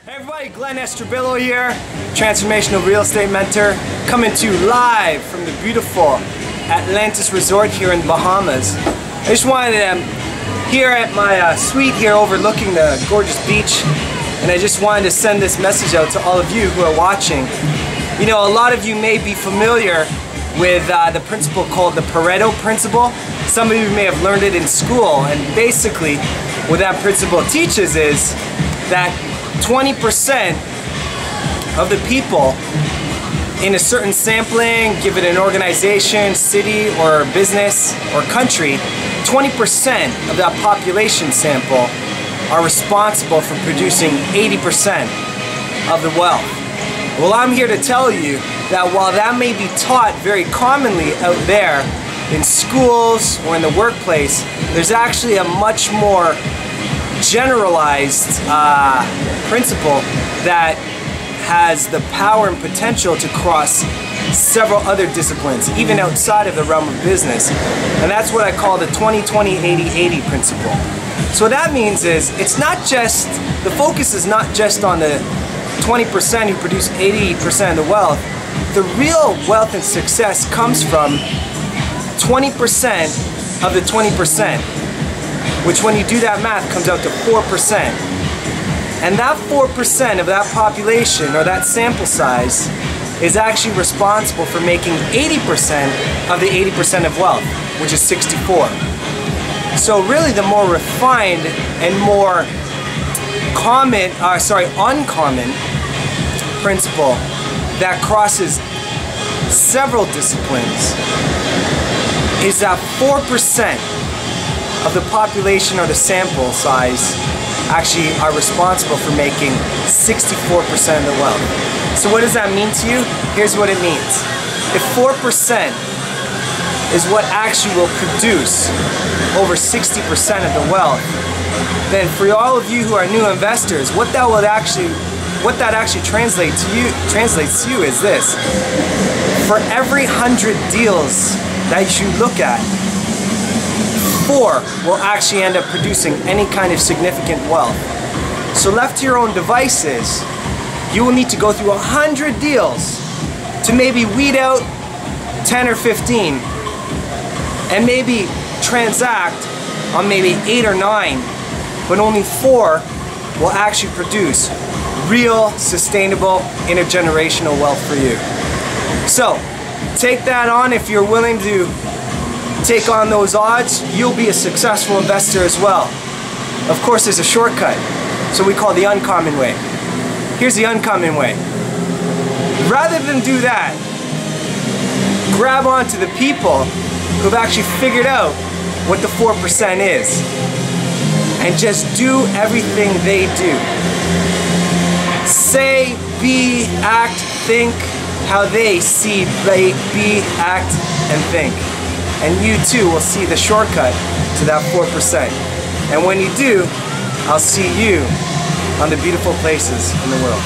Hey everybody, Glenn Estrabillo here, transformational real estate mentor, coming to you live from the beautiful Atlantis Resort here in the Bahamas. I just wanted to, here at my suite here overlooking the gorgeous beach, and I just wanted to send this message out to all of you who are watching. You know, a lot of you may be familiar with the principle called the Pareto principle. Some of you may have learned it in school, and basically what that principle teaches is that 20% of the people in a certain sampling, given an organization, city, or business, or country, 20% of that population sample are responsible for producing 80% of the wealth. Well, I'm here to tell you that while that may be taught very commonly out there in schools or in the workplace, there's actually a much more generalized principle that has the power and potential to cross several other disciplines, even outside of the realm of business. And that's what I call the 20-20-80-80 principle. So what that means is, it's not just, the focus is not just on the 20% who produce 80% of the wealth. The real wealth and success comes from 20% of the 20%. which when you do that math comes out to 4%. And that 4% of that population, or that sample size, is actually responsible for making 80% of the 80% of wealth, which is 64. So really the more refined and more uncommon principle that crosses several disciplines is that 4% of the population or the sample size actually are responsible for making 64% of the wealth. So what does that mean to you? Here's what it means. If 4% is what actually will produce over 60% of the wealth, then for all of you who are new investors, what that actually translates to you is this. For every 100 deals that you look at, 4 will actually end up producing any kind of significant wealth. So left to your own devices, you will need to go through 100 deals to maybe weed out 10 or 15 and maybe transact on maybe 8 or 9, but only 4 will actually produce real, sustainable, intergenerational wealth for you. So take that on. If you're willing to take on those odds, you'll be a successful investor as well. Of course, there's a shortcut, so we call the uncommon way. Here's the uncommon way. Rather than do that, grab onto the people who've actually figured out what the 4% is and just do everything they do. Say, be, act, think how they see, be, act, and think. And you too will see the shortcut to that 4%. And when you do, I'll see you on the beautiful places in the world.